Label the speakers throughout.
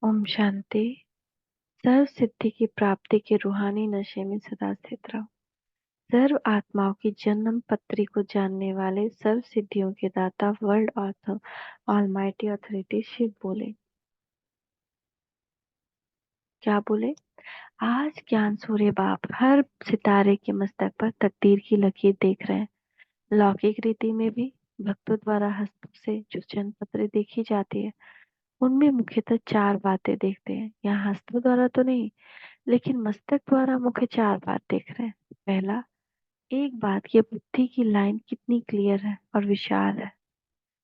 Speaker 1: ओम शांति। सर्व सिद्धि की प्राप्ति के रूहानी नशे में सदा स्थित रहो। सर्व आत्माओं की जन्म पत्री को जानने वाले सर्व सिद्धियों के दाता world author almighty authority Shiv बोले। क्या बोले? आज ज्ञान सूर्य बाप हर सितारे के मस्तक पर तकदीर की लकीर देख रहे हैं। लौकिक रीति में भी भक्तों द्वारा हस्तों से जो जन्म पत्र देखी जाती है, उनमें मुख्यतः चार बातें देखते हैं। यहाँ हस्तों द्वारा तो नहीं, लेकिन मस्तक द्वारा मुख्य चार बात देख रहे हैं। पहला, एक बात, ये बुद्धि की लाइन कितनी क्लियर है और विशाल है।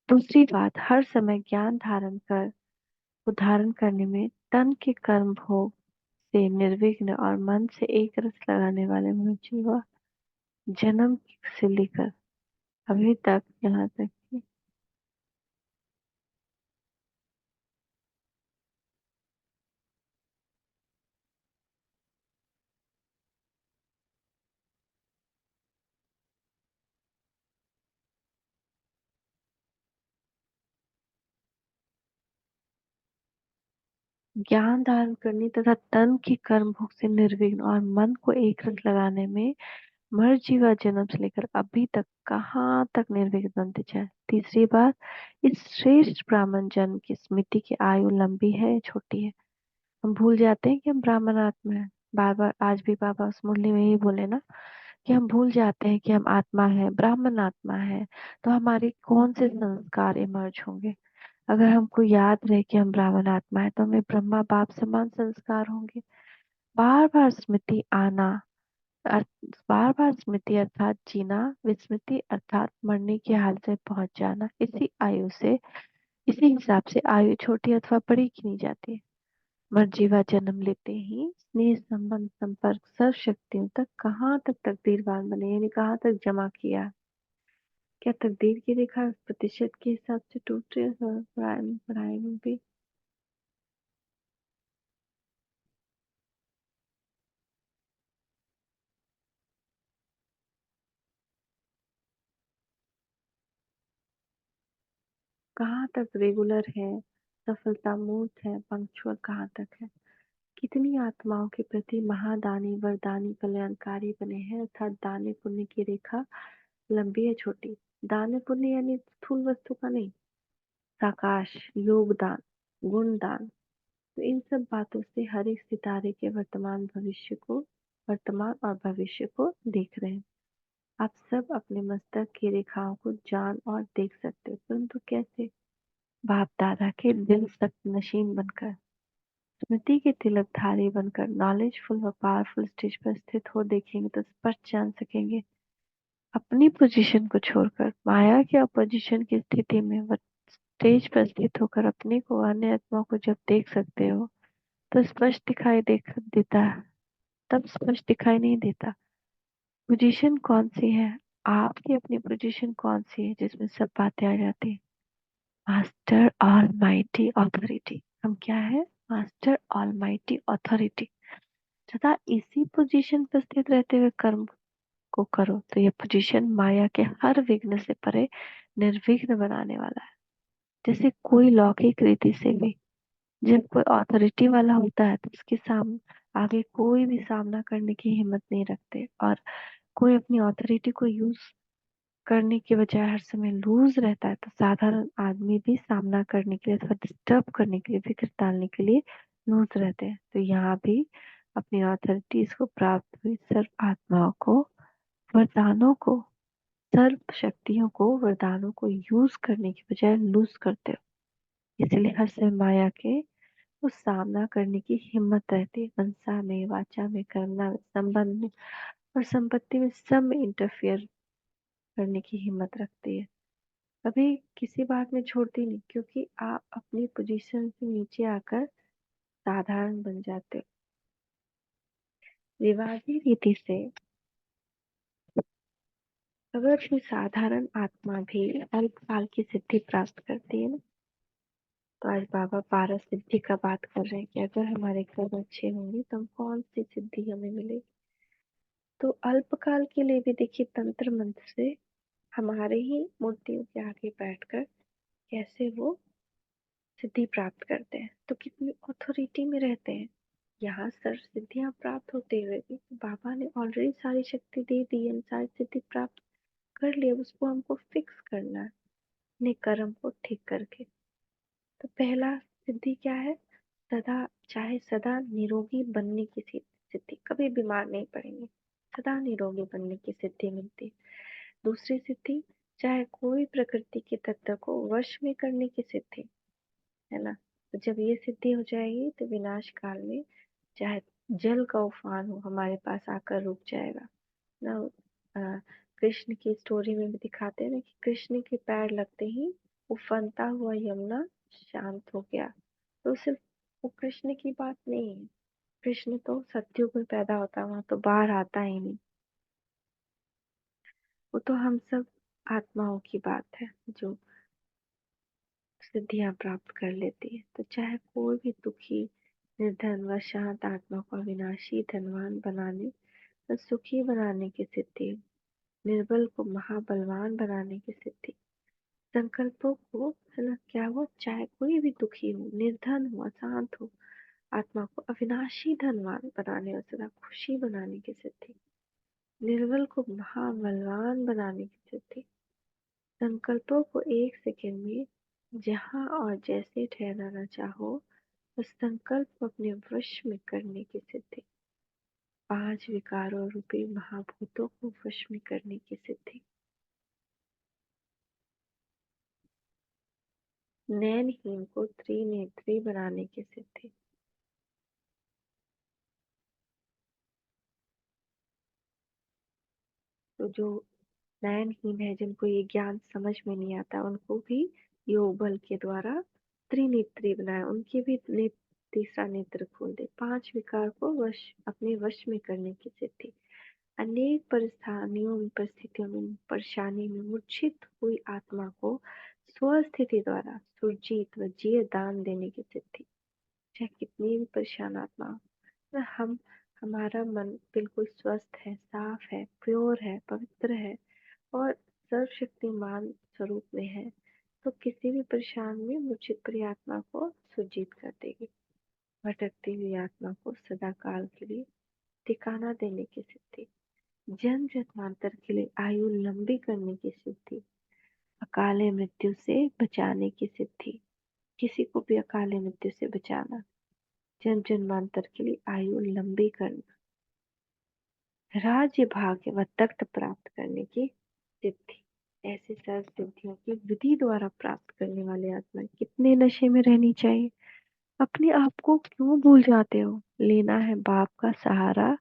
Speaker 1: दूसरी बात, हर समय ज्ञान धारण करने में तन के कर्म भोग से निर्विघ्न और मन से एक रस लगाने वाले मनुष्य व जन्म से लेकर अभी तक यहाँ तक कि ज्ञान धारण करने तथा तन के कर्म भोग से निर्विघ्न और मन को एक रस लगाने में मर्जीवा जन्म से लेकर अभी तक कहाँ तक निर्विघ्न बनते जाए। तीसरी बात, इस श्रेष्ठ ब्राह्मण जन्म की स्मृति की आयु लंबी है या छोटी है। हम भूल जाते हैं कि हम ब्राह्मण आत्मा है। बार बार आज भी बाबा उस मुरली में ही बोले ना कि हम भूल जाते हैं कि हम आत्मा है, ब्राह्मण आत्मा है। तो हमारे कौन से संस्कार इमर्ज होंगे? अगर हमको याद रहे कि हम ब्राह्मण आत्मा है, तो हमें ब्रह्मा बाप समान संस्कार होंगे। बार बार स्मृति आना, बार बार स्मृति अर्थात जीना, विस्मृति अर्थात मरने की हालत में पहुंच जाना। इसी हिसाब से आयु छोटी अथवा बड़ी गिनी जाती है। मर्जीवा जन्म लेते ही स्नेह संबंध संपर्क सर्व शक्तियों तक कहाँ तक तकदीरवान बने, यानी कहाँ तक जमा किया। क्या तकदीर की रेखा प्रतिशत के हिसाब से टूट रही है? पढ़ाई में भी कहाँ तक रेगुलर है, सफलता मूर्त है, पंक्चुअल कहाँ तक है। कितनी आत्माओं के प्रति महादानी वरदानी कल्याणकारी बने हैं, अर्थात दान पुण्य की रेखा लंबी है छोटी। दान पुण्य यानी स्थूल वस्तु का नहीं, साकाश योगदान, गुणदान। तो इन सब बातों से हर एक सितारे के वर्तमान और भविष्य को देख रहे हैं। आप सब अपने मस्तक की रेखाओं को जान और देख सकते हो, परंतु कैसे? बाप दादा के दिल सख्त नशीन बनकर, स्मृति के तिलकधारी बनकर, नॉलेजफुल व पावरफुल स्टेज पर स्थित हो देखेंगे तो स्पष्ट जान सकेंगे। अपनी पोजीशन को छोड़कर माया के अपोजिशन की स्थिति में वह स्टेज पर स्थित होकर अपने को अन्य आत्मा को जब देख सकते हो तो स्पष्ट दिखाई देता है। तब स्पष्ट दिखाई नहीं देता। पोजीशन कौन सी है? आपकी अपनी पोजीशन कौन सी है जिसमें सब बातें आ जाती है? Master almighty authority. हम क्या है? Master almighty authority. तथा इसी पोजीशन पर स्थित रहते हुए कर्म को करो तो यह पोजीशन माया के हर विघ्न से परे निर्विघ्न बनाने वाला है। जैसे कोई लौकिक रीति से भी जब कोई अथॉरिटी वाला होता है तो उसके सामने आगे कोई भी सामना करने की हिम्मत नहीं रखते, और कोई अपनी अथॉरिटी को यूज करने के बजाय हर समय लूज रहता है, तो साधारण आदमी भी सामना करने के लिए अथवा डिस्टर्ब करने के लिए, विघ्न डालने के लिए लूज रहते हैं। तो यहाँ भी अपनी अथॉरिटीज को प्राप्त हुई सर्व आत्माओं को, वरदानों को, सर्व शक्तियों को, वरदानों को यूज करने की बजाय लूज करते हो। इसलिए हर समय माया के उस सामना करने की हिम्मत रहती है। मनसा में, वाचा में, कर्मणा में, संबंध में और संपत्ति में, सब में इंटरफियर करने की हिम्मत रखती है। कभी किसी बात में छोड़ती नहीं, क्योंकि आप अपनी पोजीशन से नीचे आकर साधारण बन जाते हो। रिवाजी रीति से अगर कोई साधारण आत्मा भी अल्पकाल की सिद्धि प्राप्त करती है ना, तो आज बाबा 12 सिद्धि का बात कर रहे हैं कि अगर हमारे कर्म अच्छे होंगे तो हम कौन सी सिद्धि हमें मिलेगी। तो अल्पकाल के लिए भी देखिए, तंत्र मंत्र से हमारे ही मूर्तियों के आगे बैठकर कैसे वो सिद्धि प्राप्त करते हैं तो कितनी अथॉरिटी में रहते हैं। यहाँ सर सिद्धियां प्राप्त होते हुए भी बाबा ने ऑलरेडी सारी शक्ति दे दी है, सारी सिद्धि प्राप्त कर लिया, उसको हमको फिक्स करना है अपने कर्म को ठीक करके। तो पहला सिद्धि क्या है? सदा, चाहे सदा निरोगी बनने की सिद्धि, कभी बीमार नहीं पड़ेंगे, सदा निरोगी बनने की सिद्धि मिलती है। दूसरी सिद्धि, चाहे कोई प्रकृति के तत्व को वश में करने की सिद्धि, है ना। तो जब ये सिद्धि हो जाएगी तो विनाश काल में चाहे जल का उफान हो हमारे पास आकर रुक जाएगा ना। कृष्ण की स्टोरी में भी दिखाते हैं ना कि कृष्ण के पैर लगते ही उफनता हुआ यमुना शांत हो गया। तो सिर्फ वो कृष्ण की बात नहीं है, कृष्ण तो सत्युग में पैदा होता है, वहां तो बाहर आता ही नहीं। वो तो हम सब आत्माओं की बात है जो सिद्धियां प्राप्त कर लेती है। तो चाहे कोई भी दुखी निर्धन व शांत आत्मा को अविनाशी धनवान बनाने व सुखी बनाने की सिद्धि, निर्बल को महाबलवान बनाने की सिद्धि, संकल्पों को, है ना, क्या हो, चाहे कोई भी दुखी हो, निर्धन हो, अशांत हो, आत्मा को अविनाशी धनवान बनाने और सदा खुशी बनाने की सिद्धि, निर्बल को महाबलवान बनाने की सिद्धि, संकल्पों को एक सेकंड में जहाँ और जैसे ठहराना चाहो उस संकल्प को अपने वश में करने की सिद्धि, पांच विकारों रूपी महाभूतों को वश में करने की सिद्धि, नैनहीन को त्रिनेत्री बनाने की सिद्धि। तो जो नयनहीन है, जिनको ये ज्ञान समझ में नहीं आता, उनको भी योग बल के द्वारा त्रिनेत्री बनाए, उनके भी तीसरा नेत्र खोल दे, पांच विकार को वश, अपने वश में करने की सिद्धि, अनेक परिस्थानियों में, परिस्थितियों में, परेशानी में मूर्छित हुई आत्मा को स्वस्थिति द्वारा सुरजीत व जीय दान देने की सिद्धि। चाहे कितनी भी परेशान आत्मा हो, ना हम, हमारा मन बिल्कुल स्वस्थ है, साफ है, प्योर है, पवित्र है और सर्वशक्तिमान स्वरूप में है, तो किसी भी परेशान में मूर्छित पड़ी आत्मा को सुरजीत कर देगी। भटकती हुई आत्मा को सदा काल के लिए ठिकाना देने की सिद्धि, जन्म जन्मांतर के लिए आयु लंबी करने की सिद्धि, अकाले मृत्यु से बचाने की सिद्धि, किसी को भी अकाले मृत्यु से बचाना, जन्म जन्मांतर के लिए आयु लंबी करना, राज्य भाग्य व तख्त प्राप्त करने की सिद्धि। ऐसे सर्व सिद्धियों की विधि द्वारा प्राप्त करने वाले आत्मा कितने नशे में रहनी चाहिए। अपने आप को क्यों भूल जाते हो? लेना है बाप का सहारा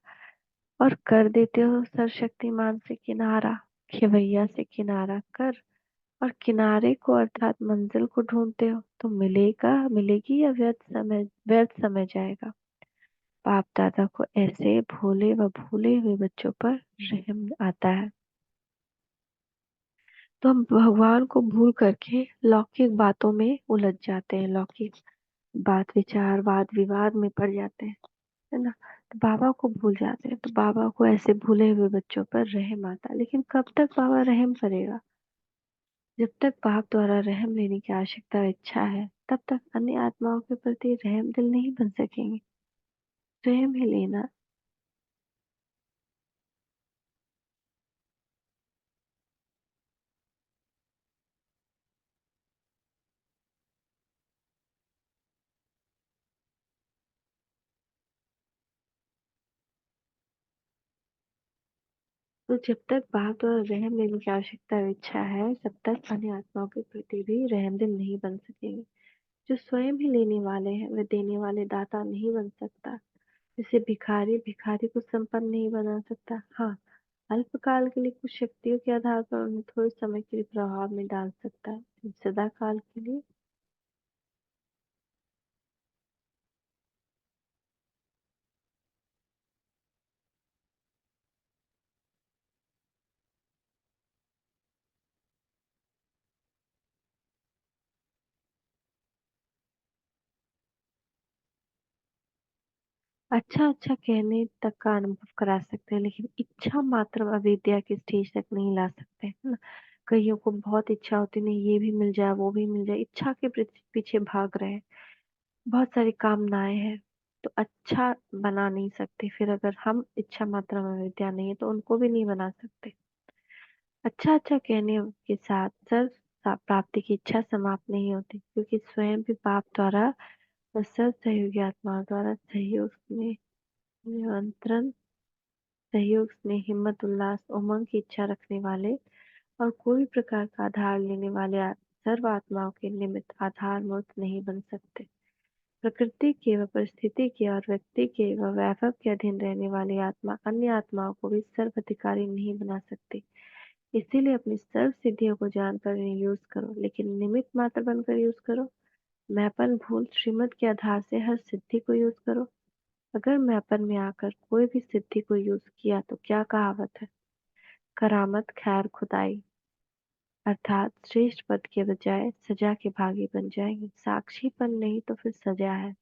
Speaker 1: और कर देते हो सर्वशक्तिमान से किनारा। खेवैया से किनारा कर और किनारे को अर्थात मंजिल को ढूंढते हो तो मिलेगा, मिलेगी या व्यर्थ समय जाएगा। बाप दादा को ऐसे भोले व भूले हुए बच्चों पर रहम आता है। तो हम भगवान को भूल करके लौकिक बातों में उलझ जाते हैं, लौकिक बात विचार वाद विवाद में पड़ जाते हैं, है ना। तो बाबा को भूल जाते हैं। तो बाबा को ऐसे भूले हुए बच्चों पर रहम आता है, लेकिन कब तक बाबा रहम करेगा? जब तक बाप द्वारा रहम लेने की आवश्यकता और इच्छा है, तब तक अन्य आत्माओं के प्रति रहम दिल नहीं बन सकेंगे। रहम ही लेना। तो जब तक बाप द्वारा रहम लेने की आवश्यकता और इच्छा है, तब तक अन्य आत्माओं के प्रति भी रहम दिल नहीं बन सकेंगे। जो स्वयं ही लेने वाले हैं, वह देने वाले दाता नहीं बन सकता। जैसे भिखारी भिखारी को संपन्न नहीं बना सकता। हाँ, अल्पकाल के लिए कुछ शक्तियों के आधार पर उन्हें थोड़े समय के लिए प्रभाव में डाल सकता है, सदा काल के लिए। अच्छा अच्छा कहने तक का अनुभव करा सकते हैं, लेकिन इच्छा मात्र अविद्या के स्टेज तक नहीं ला सकते, है ना। कईयों को बहुत इच्छा होती नहीं, ये भी मिल जाए वो भी मिल जाए, इच्छा के पीछे भाग रहे हैं। बहुत सारी कामनाएं हैं, तो अच्छा बना नहीं सकते। फिर अगर हम इच्छा मात्रा में विद्या नहीं है तो उनको भी नहीं बना सकते। अच्छा अच्छा कहने के साथ सर्व प्राप्ति की इच्छा समाप्त नहीं होती, क्योंकि स्वयं भी पाप द्वारा और सर्व सहयोगी आत्माओं द्वारा सहयोग में नियंत्रण, सहयोग स्नेह हिम्मत उल्लास उमंग की इच्छा रखने वाले और कोई प्रकार का आधार लेने वाले सर्व आत्माओं के निमित्त आधार मूर्त नहीं बन सकते। प्रकृति के व परिस्थिति के और व्यक्ति के व वैभव के अधीन रहने वाली आत्मा अन्य आत्माओं को भी सर्व अधिकारी नहीं बना सकती। इसीलिए अपनी सर्व सिद्धियों को जानकर इन्हें यूज करो, लेकिन निमित्त मात्र बनकर यूज करो। मैंपन भूल श्रीमत के आधार से हर सिद्धि को यूज करो। अगर मैंपन में आकर कोई भी सिद्धि को यूज किया तो क्या कहावत है, करामत खैर खुदाई, अर्थात श्रेष्ठ पद के बजाय सजा के भागी बन जाएंगे। साक्षीपन नहीं तो फिर सजा है।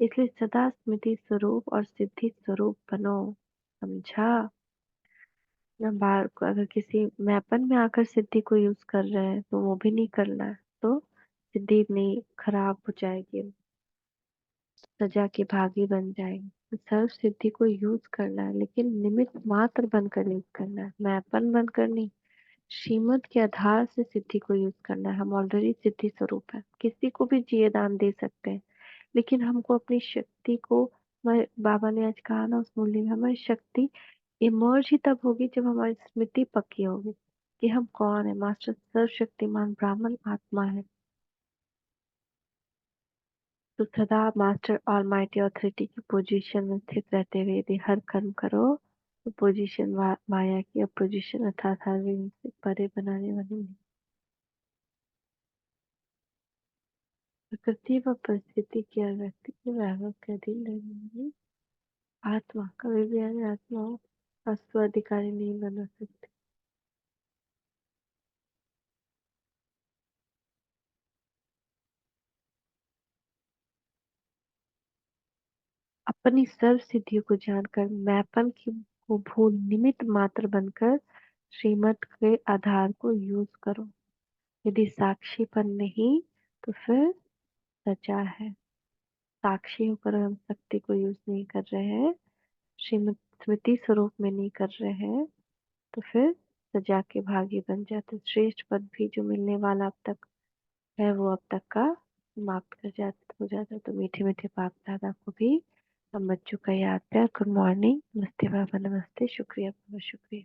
Speaker 1: इसलिए सदा स्मृति स्वरूप और सिद्धि स्वरूप बनो। समझा ना? बार को अगर किसी मैपन में आकर सिद्धि को यूज कर रहे हैं तो वो भी नहीं करना है, तो सिद्धि नहीं खराब हो जाएगी, सजा के भागी बन जाएंगे। तो सर्व सिद्धि को यूज करना है, लेकिन निमित्त मात्र बनकर यूज करना है, मैपन बनकर नहीं। श्रीमत के आधार से सिद्धि को यूज करना है। हम ऑलरेडी सिद्धि स्वरूप है, किसी को भी जिये दान दे सकते हैं, लेकिन हमको अपनी शक्ति को, बाबा ने आज कहा ना उस मूल्य में, हमारी शक्ति इमर्ज ही तब होगी जब हमारी स्मृति पक्की होगी कि हम कौन है। मास्टर सर्वशक्तिमान ब्राह्मण आत्मा है। तो सदा मास्टर ऑलमाइटी ऑथोरिटी की पोजीशन में स्थित रहते हुए यदि हर कर्म करो तो पोजीशन माया की अपोजिशन अर्थात हर विघ्न से परे बनाने वाली नहीं। प्रकृति व परिस्थिति की और व्यक्ति के वैभव के अधीन रहने वाली आत्मा कभी भी अन्य आत्माओं का स्व अधिकारी नहीं बना सकती। अपनी सर्व सिद्धियों को जानकर मैपन की को भूल निमित्त मात्र बनकर श्रीमत के आधार को यूज करो। यदि साक्षीपन नहीं तो फिर सचा है। साक्षी होकर हम शक्ति को यूज नहीं कर रहे हैं, श्रीमत स्मृति स्वरूप में नहीं कर रहे हैं, तो फिर सजा के भागी बन जाते। श्रेष्ठ पद भी जो मिलने वाला अब तक है वो अब तक का समाप्त कर जाता हो जाता। तो मीठे मीठे बाप दादा को भी हम बच्चों का याद प्यार गुड मॉर्निंग, नमस्ते बाबा, नमस्ते, शुक्रिया बाबा, शुक्रिया।